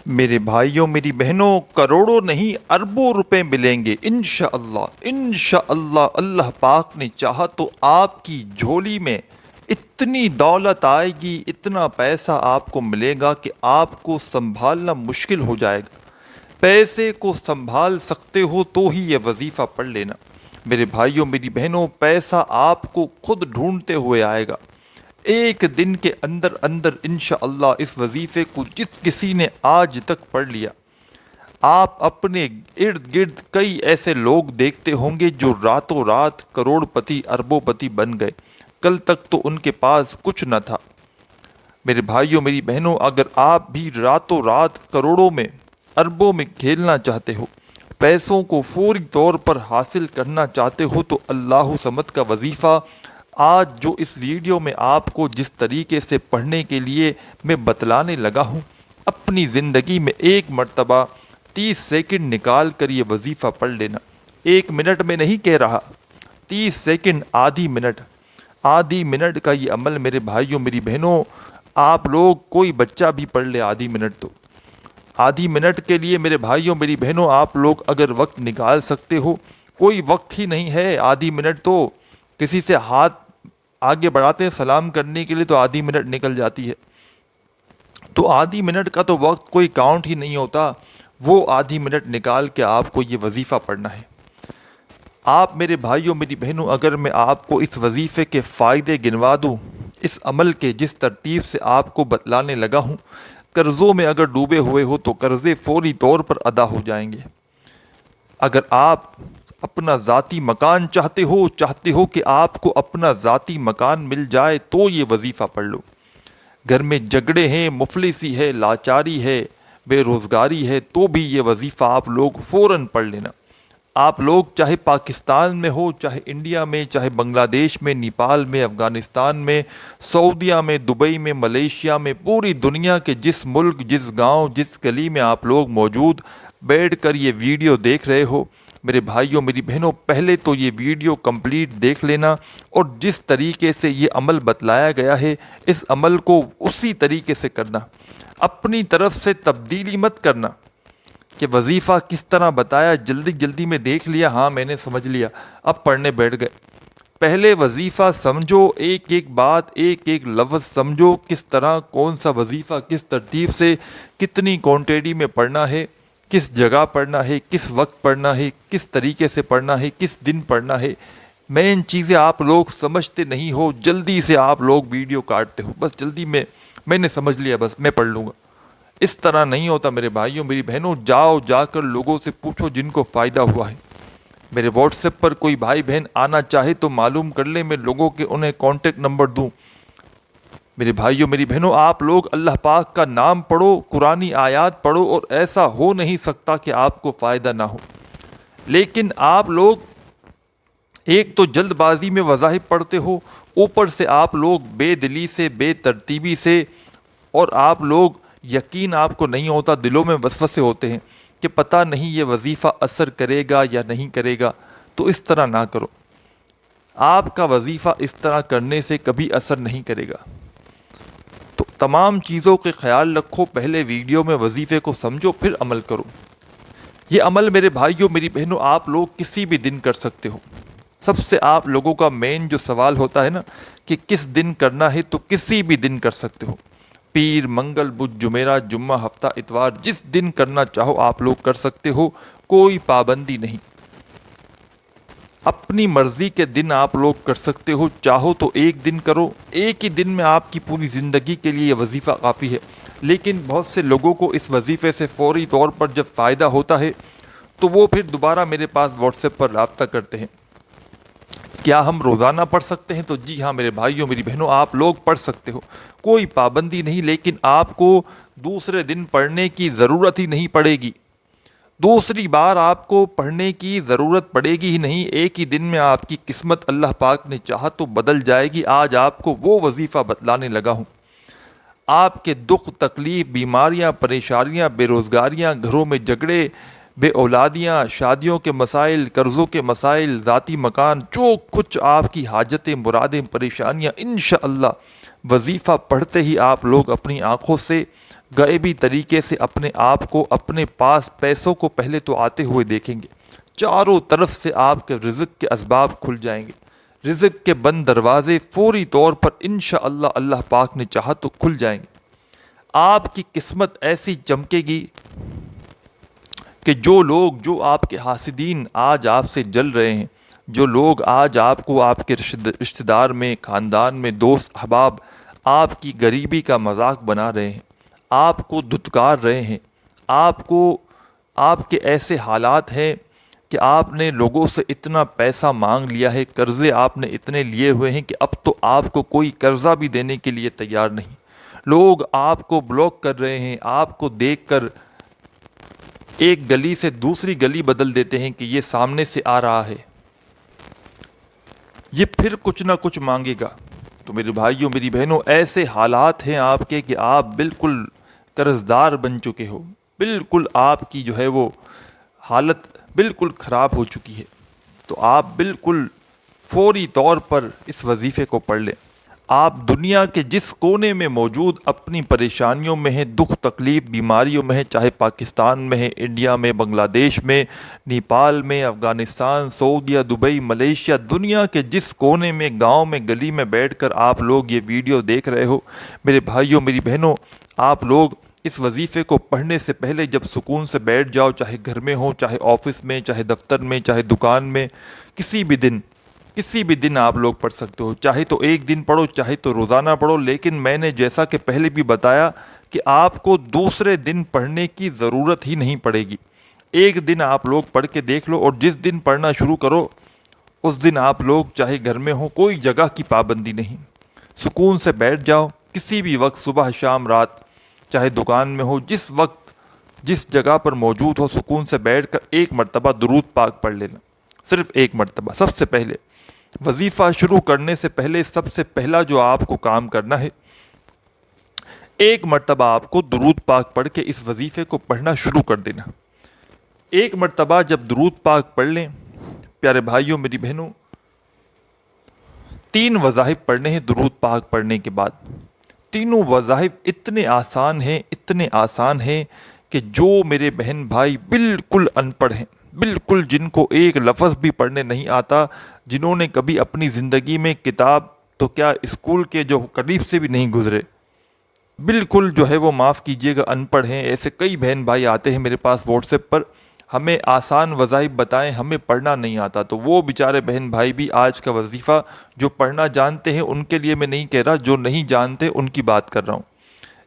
میرے بھائیوں میری بہنوں، کروڑوں نہیں اربوں روپے ملیں گے انشاءاللہ انشاءاللہ۔ اللہ پاک نے چاہا تو آپ کی جھولی میں اتنی دولت آئے گی، اتنا پیسہ آپ کو ملے گا کہ آپ کو سنبھالنا مشکل ہو جائے گا۔ پیسے کو سنبھال سکتے ہو تو ہی یہ وظیفہ پڑھ لینا۔ میرے بھائیوں میری بہنوں، پیسہ آپ کو خود ڈھونڈتے ہوئے آئے گا۔ ایک دن کے اندر اندر انشاءاللہ اس وظیفے کو جس کسی نے آج تک پڑھ لیا، آپ اپنے ارد گرد کئی ایسے لوگ دیکھتے ہوں گے جو راتوں رات کروڑ پتی اربوں پتی بن گئے، کل تک تو ان کے پاس کچھ نہ تھا۔ میرے بھائیوں میری بہنوں، اگر آپ بھی راتوں رات کروڑوں میں اربوں میں کھیلنا چاہتے ہو، پیسوں کو فوری طور پر حاصل کرنا چاہتے ہو، تو اللہ صمد کا وظیفہ آج جو اس ویڈیو میں آپ کو جس طریقے سے پڑھنے کے لیے میں بتلانے لگا ہوں، اپنی زندگی میں ایک مرتبہ 30 سیکنڈ نکال کر یہ وظیفہ پڑھ لینا۔ 1 منٹ میں نہیں کہہ رہا، 30 سیکنڈ، آدھی منٹ کا یہ عمل میرے بھائیوں میری بہنوں، آپ لوگ کوئی بچہ بھی پڑھ لے آدھی منٹ، تو آدھی منٹ کے لیے میرے بھائیوں میری بہنوں آپ لوگ اگر وقت نکال سکتے ہو، کوئی وقت ہی نہیں ہے، آدھی منٹ تو کسی سے ہاتھ آگے بڑھاتے ہیں سلام کرنے کے لیے تو آدھی منٹ نکل جاتی ہے، تو آدھی منٹ کا تو وقت کوئی کاؤنٹ ہی نہیں ہوتا۔ وہ آدھی منٹ نکال کے آپ کو یہ وظیفہ پڑھنا ہے۔ آپ میرے بھائیوں میری بہنوں، اگر میں آپ کو اس وظیفے کے فائدے گنوا دوں، اس عمل کے جس ترتیب سے آپ کو بتلانے لگا ہوں، قرضوں میں اگر ڈوبے ہوئے ہو تو قرضے فوری طور پر ادا ہو جائیں گے۔ اگر آپ اپنا ذاتی مکان چاہتے ہو کہ آپ کو اپنا ذاتی مکان مل جائے، تو یہ وظیفہ پڑھ لو۔ گھر میں جھگڑے ہیں، مفلسی ہے، لاچاری ہے، بے روزگاری ہے، تو بھی یہ وظیفہ آپ لوگ فوراً پڑھ لینا۔ آپ لوگ چاہے پاکستان میں ہو، چاہے انڈیا میں، چاہے بنگلہ دیش میں، نیپال میں، افغانستان میں، سعودیہ میں، دبئی میں، ملیشیا میں، پوری دنیا کے جس ملک، جس گاؤں، جس گلی میں آپ لوگ موجود بیٹھ کر یہ ویڈیو دیکھ رہے ہو، میرے بھائیوں میری بہنوں، پہلے تو یہ ویڈیو کمپلیٹ دیکھ لینا، اور جس طریقے سے یہ عمل بتلایا گیا ہے اس عمل کو اسی طریقے سے کرنا۔ اپنی طرف سے تبدیلی مت کرنا کہ وظیفہ کس طرح بتایا، جلدی جلدی میں دیکھ لیا، ہاں میں نے سمجھ لیا، اب پڑھنے بیٹھ گئے۔ پہلے وظیفہ سمجھو، ایک ایک بات، ایک ایک لفظ سمجھو، کس طرح کون سا وظیفہ کس ترتیب سے کتنی کوانٹٹی میں پڑھنا ہے، کس جگہ پڑھنا ہے، کس وقت پڑھنا ہے، کس طریقے سے پڑھنا ہے، کس دن پڑھنا ہے۔ مین چیزیں آپ لوگ سمجھتے نہیں ہو، جلدی سے آپ لوگ ویڈیو کاٹتے ہو، بس جلدی میں نے سمجھ لیا، بس میں پڑھ لوں گا۔ اس طرح نہیں ہوتا میرے بھائیوں میری بہنوں، جا کر لوگوں سے پوچھو جن کو فائدہ ہوا ہے۔ میرے واٹس ایپ پر کوئی بھائی بہن آنا چاہے تو معلوم کر لیں، میں لوگوں کے انہیں کانٹیکٹ نمبر دوں۔ میرے بھائیوں میری بہنوں، آپ لوگ اللہ پاک کا نام پڑھو، قرآنی آیات پڑھو، اور ایسا ہو نہیں سکتا کہ آپ کو فائدہ نہ ہو۔ لیکن آپ لوگ ایک تو جلد بازی میں وظائف پڑھتے ہو، اوپر سے آپ لوگ بے دلی سے، بے ترتیبی سے، اور آپ لوگ یقین آپ کو نہیں ہوتا، دلوں میں وسوسے ہوتے ہیں کہ پتہ نہیں یہ وظیفہ اثر کرے گا یا نہیں کرے گا، تو اس طرح نہ کرو۔ آپ کا وظیفہ اس طرح کرنے سے کبھی اثر نہیں کرے گا۔ تو تمام چیزوں کے خیال رکھو، پہلے ویڈیو میں وظیفے کو سمجھو، پھر عمل کرو۔ یہ عمل میرے بھائیوں میری بہنوں آپ لوگ کسی بھی دن کر سکتے ہو۔ سب سے آپ لوگوں کا مین جو سوال ہوتا ہے نا کہ کس دن کرنا ہے، تو کسی بھی دن کر سکتے ہو۔ پیر، منگل، بدھ، جمعرات، جمعہ، ہفتہ، اتوار، جس دن کرنا چاہو آپ لوگ کر سکتے ہو، کوئی پابندی نہیں۔ اپنی مرضی کے دن آپ لوگ کر سکتے ہو، چاہو تو ایک دن کرو، ایک ہی دن میں آپ کی پوری زندگی کے لیے یہ وظیفہ کافی ہے۔ لیکن بہت سے لوگوں کو اس وظیفے سے فوری طور پر جب فائدہ ہوتا ہے تو وہ پھر دوبارہ میرے پاس واٹس ایپ پر رابطہ کرتے ہیں۔ کیا ہم روزانہ پڑھ سکتے ہیں؟ تو جی ہاں میرے بھائیوں میری بہنوں، آپ لوگ پڑھ سکتے ہو، کوئی پابندی نہیں، لیکن آپ کو دوسرے دن پڑھنے کی ضرورت ہی نہیں پڑے گی۔ دوسری بار آپ کو پڑھنے کی ضرورت پڑے گی ہی نہیں، ایک ہی دن میں آپ کی قسمت اللہ پاک نے چاہا تو بدل جائے گی۔ آج آپ کو وہ وظیفہ بتلانے لگا ہوں۔ آپ کے دکھ، تکلیف، بیماریاں، پریشانیاں، بے روزگاریاں، گھروں میں جھگڑے، بے اولادیاں، شادیوں کے مسائل، قرضوں کے مسائل، ذاتی مکان، جو کچھ آپ کی حاجتیں، مرادیں، پریشانیاں، انشاءاللہ وظیفہ پڑھتے ہی آپ لوگ اپنی آنکھوں سے غائبی طریقے سے اپنے آپ کو اپنے پاس پیسوں کو پہلے تو آتے ہوئے دیکھیں گے، چاروں طرف سے آپ کے رزق کے اسباب کھل جائیں گے، رزق کے بند دروازے فوری طور پر انشاءاللہ اللہ پاک نے چاہا تو کھل جائیں گے۔ آپ کی قسمت ایسی چمکے گی کہ جو لوگ، جو آپ کے حاسدین آج آپ سے جل رہے ہیں، جو لوگ آج آپ کو آپ کے رشتہ دار میں، خاندان میں، دوست احباب آپ کی غریبی کا مذاق بنا رہے ہیں، آپ کو دھتکار رہے ہیں، آپ کے ایسے حالات ہیں کہ آپ نے لوگوں سے اتنا پیسہ مانگ لیا ہے، قرضے آپ نے اتنے لیے ہوئے ہیں کہ اب تو آپ کو کوئی قرضہ بھی دینے کے لیے تیار نہیں، لوگ آپ کو بلاک کر رہے ہیں، آپ کو دیکھ کر ایک گلی سے دوسری گلی بدل دیتے ہیں کہ یہ سامنے سے آ رہا ہے، یہ پھر کچھ نہ کچھ مانگے گا۔ تو میرے بھائیوں، میری بہنوں، ایسے حالات ہیں آپ کے کہ آپ بالکل قرضدار بن چکے ہو، بالکل آپ کی جو ہے وہ حالت بالکل خراب ہو چکی ہے، تو آپ بالکل فوری طور پر اس وظیفے کو پڑھ لیں۔ آپ دنیا کے جس کونے میں موجود اپنی پریشانیوں میں ہیں، دکھ تکلیف بیماریوں میں ہیں، چاہے پاکستان میں ہے، انڈیا میں، بنگلہ دیش میں، نیپال میں، افغانستان، سعودیہ، دبئی، ملیشیا، دنیا کے جس کونے میں، گاؤں میں، گلی میں بیٹھ کر آپ لوگ یہ ویڈیو دیکھ رہے ہو، میرے بھائیوں، میری بہنوں، آپ لوگ اس وظیفے کو پڑھنے سے پہلے جب سکون سے بیٹھ جاؤ، چاہے گھر میں ہو، چاہے آفس میں، چاہے دفتر میں، چاہے دکان میں، کسی بھی دن آپ لوگ پڑھ سکتے ہو، چاہے تو ایک دن پڑھو، چاہے تو روزانہ پڑھو، لیکن میں نے جیسا کہ پہلے بھی بتایا کہ آپ کو دوسرے دن پڑھنے کی ضرورت ہی نہیں پڑے گی۔ ایک دن آپ لوگ پڑھ کے دیکھ لو، اور جس دن پڑھنا شروع کرو اس دن آپ لوگ چاہے گھر میں ہو، کوئی جگہ کی پابندی نہیں، سکون سے بیٹھ جاؤ، کسی بھی وقت، صبح، شام، رات، چاہے دکان میں ہو، جس وقت جس جگہ پر موجود ہو، سکون سے بیٹھ کر ایک مرتبہ درود پاک پڑھ لینا، صرف ایک مرتبہ۔ سب سے پہلے وظیفہ شروع کرنے سے پہلے سب سے پہلا جو آپ کو کام کرنا ہے، ایک مرتبہ آپ کو درود پاک پڑھ کے اس وظیفے کو پڑھنا شروع کر دینا۔ ایک مرتبہ جب درود پاک پڑھ لیں، پیارے بھائیوں، میری بہنوں، 3 وظائف پڑھنے ہیں درود پاک پڑھنے کے بعد۔ تینوں وظائف اتنے آسان ہیں کہ جو میرے بہن بھائی بالکل ان پڑھ ہیں، بالکل جن کو ایک لفظ بھی پڑھنے نہیں آتا، جنہوں نے کبھی اپنی زندگی میں کتاب تو کیا اسکول کے جو قریب سے بھی نہیں گزرے، بالکل جو ہے وہ معاف کیجئے گا ان پڑھ ہیں، ایسے کئی بہن بھائی آتے ہیں میرے پاس واٹس ایپ پر، ہمیں آسان وظائف بتائیں، ہمیں پڑھنا نہیں آتا۔ تو وہ بیچارے بہن بھائی بھی آج کا وظیفہ جو پڑھنا جانتے ہیں ان کے لیے میں نہیں کہہ رہا، جو نہیں جانتے ان کی بات کر رہا ہوں۔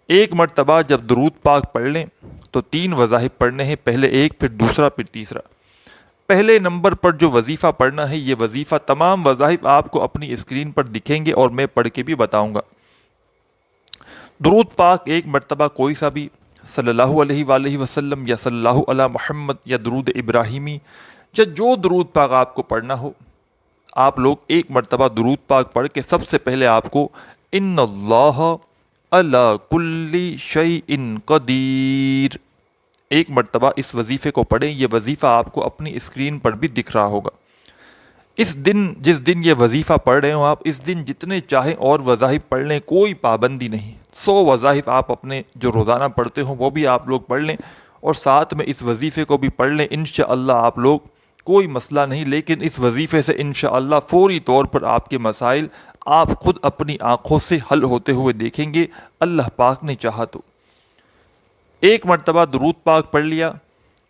ایک مرتبہ جب درود پاک پڑھ لیں تو 3 وظائف پڑھنے ہیں، پہلے ایک، پھر دوسرا، پھر تیسرا۔ پہلے نمبر پر جو وظیفہ پڑھنا ہے، یہ وظیفہ تمام وظائف آپ کو اپنی اسکرین پر دکھیں گے اور میں پڑھ کے بھی بتاؤں گا۔ درود پاک ایک مرتبہ کوئی سا بھی، صلی اللہ علیہ وآلہ وسلم یا صلی اللہ علی محمد یا درود ابراہیمی، یا جو درود پاک آپ کو پڑھنا ہو، آپ لوگ ایک مرتبہ درود پاک پڑھ کے سب سے پہلے آپ کو ان اللہ علی کل شیء قدیر، ایک مرتبہ اس وظیفے کو پڑھیں۔ یہ وظیفہ آپ کو اپنی اسکرین پر بھی دکھ رہا ہوگا۔ اس دن، جس دن یہ وظیفہ پڑھ رہے ہوں آپ، اس دن جتنے چاہیں اور وظائف پڑھ لیں، کوئی پابندی نہیں۔ 100 وظائف آپ اپنے جو روزانہ پڑھتے ہوں وہ بھی آپ لوگ پڑھ لیں، اور ساتھ میں اس وظیفے کو بھی پڑھ لیں، انشاءاللہ آپ لوگ، کوئی مسئلہ نہیں، لیکن اس وظیفے سے انشاءاللہ فوری طور پر آپ کے مسائل آپ خود اپنی آنکھوں سے حل ہوتے ہوئے دیکھیں گے، اللہ پاک نے چاہا تو۔ ایک مرتبہ درود پاک پڑھ لیا،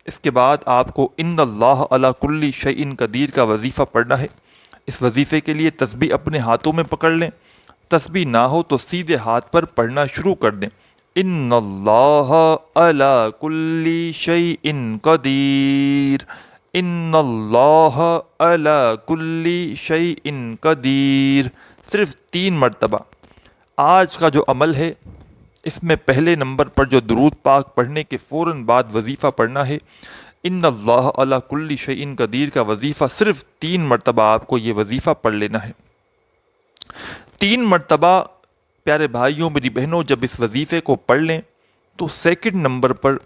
اس کے بعد آپ کو ان اللہ علی کل شیء قدیر کا وظیفہ پڑھنا ہے۔ اس وظیفے کے لیے تسبیح اپنے ہاتھوں میں پکڑ لیں، تسبیح نہ ہو تو سیدھے ہاتھ پر پڑھنا شروع کر دیں۔ ان اللہ علی کل شیء قدیر، ان اللہ علی کل شیء قدیر، صرف 3 مرتبہ۔ آج کا جو عمل ہے اس میں پہلے نمبر پر جو درود پاک پڑھنے کے فوراً بعد وظیفہ پڑھنا ہے، ان اللہ علی کل شیء قدیر کا وظیفہ، صرف 3 مرتبہ آپ کو یہ وظیفہ پڑھ لینا ہے۔ 3 مرتبہ پیارے بھائیوں، میری بہنوں، جب اس وظیفے کو پڑھ لیں تو سیکنڈ نمبر پر،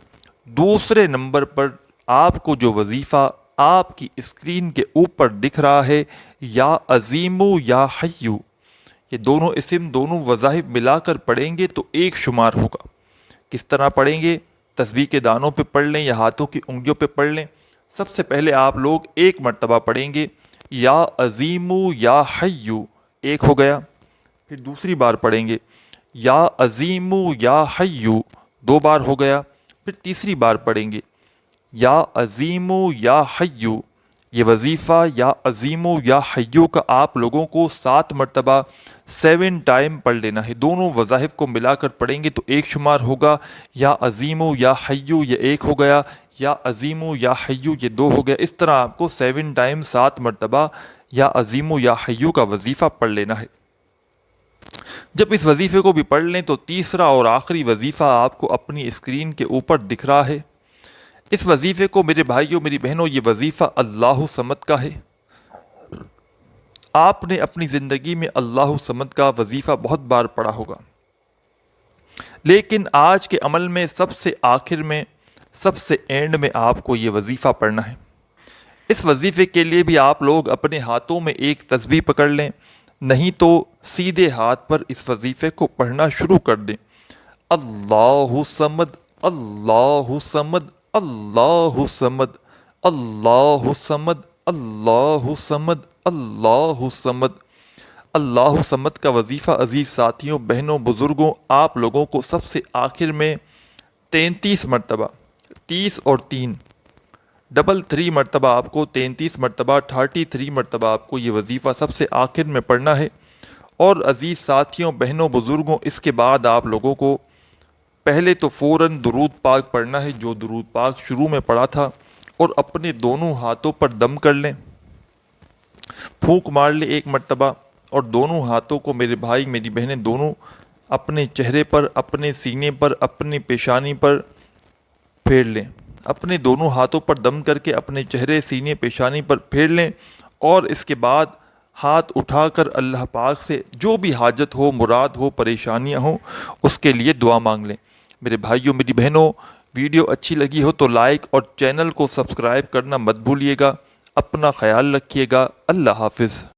دوسرے نمبر پر آپ کو جو وظیفہ آپ کی اسکرین کے اوپر دکھ رہا ہے، یا عظیمو یا حیو، یہ دونوں اسم، دونوں وظائف ملا کر پڑھیں گے تو ایک شمار ہوگا کس طرح پڑھیں گے؟ تسبیح کے دانوں پہ پڑھ لیں یا ہاتھوں کی انگلیوں پہ پڑھ لیں۔ سب سے پہلے آپ لوگ ایک مرتبہ پڑھیں گے یا عظیم یا حیو، ایک ہو گیا۔ پھر دوسری بار پڑھیں گے یا عظیم یا حیو، 2 بار ہو گیا۔ پھر تیسری بار پڑھیں گے یا عظیم یا حیو۔ یہ وظیفہ یا عظیم یا حیو کا آپ لوگوں کو 7 مرتبہ 7 ٹائم پڑھ لینا ہے۔ دونوں وظائف کو ملا کر پڑھیں گے تو ایک شمار ہوگا، یا عظیم یا حیو یہ ایک ہو گیا، یا عظیم یا حیو یہ 2 ہو گیا۔ اس طرح آپ کو 7 ٹائم 7 مرتبہ یا عظیم یا حیو کا وظیفہ پڑھ لینا ہے۔ جب اس وظیفے کو بھی پڑھ لیں تو تیسرا اور آخری وظیفہ آپ کو اپنی اسکرین کے اوپر دکھ رہا ہے۔ اس وظیفے کو میرے بھائیوں میری بہنوں، یہ وظیفہ اللہ صمد کا ہے۔ آپ نے اپنی زندگی میں اللہ صمد کا وظیفہ بہت بار پڑھا ہوگا، لیکن آج کے عمل میں سب سے آخر میں، سب سے اینڈ میں آپ کو یہ وظیفہ پڑھنا ہے۔ اس وظیفے کے لیے بھی آپ لوگ اپنے ہاتھوں میں ایک تسبیح پکڑ لیں، نہیں تو سیدھے ہاتھ پر اس وظیفے کو پڑھنا شروع کر دیں۔ اللہ صمد، اللہ صمد، اللہ صمد، اللہ صمد، اللہ صمد، اللہ صمد۔ اللہ صمد کا وظیفہ عزیز ساتھیوں، بہنوں، بزرگوں، آپ لوگوں کو سب سے آخر میں 33 مرتبہ، 30 اور 3 ڈبل 3 مرتبہ آپ کو 33 مرتبہ 33 مرتبہ آپ کو یہ وظیفہ سب سے آخر میں پڑھنا ہے۔ اور عزیز ساتھیوں، بہنوں، بزرگوں، اس کے بعد آپ لوگوں کو پہلے تو فوراً درود پاک پڑھنا ہے، جو درود پاک شروع میں پڑھا تھا، اور اپنے دونوں ہاتھوں پر دم کر لیں، پھونک مار لیں 1 مرتبہ، اور دونوں ہاتھوں کو میرے بھائی میری بہنیں دونوں اپنے چہرے پر، اپنے سینے پر، اپنی پیشانی پر پھیر لیں۔ اپنے دونوں ہاتھوں پر دم کر کے اپنے چہرے، سینے، پیشانی پر پھیر لیں، اور اس کے بعد ہاتھ اٹھا کر اللہ پاک سے جو بھی حاجت ہو، مراد ہو، پریشانیاں ہوں، اس کے لیے دعا مانگ لیں۔ میرے بھائیوں میری بہنوں، ویڈیو اچھی لگی ہو تو لائک اور چینل کو سبسکرائب کرنا مت بھولیے گا۔ اپنا خیال رکھیے گا۔ اللہ حافظ۔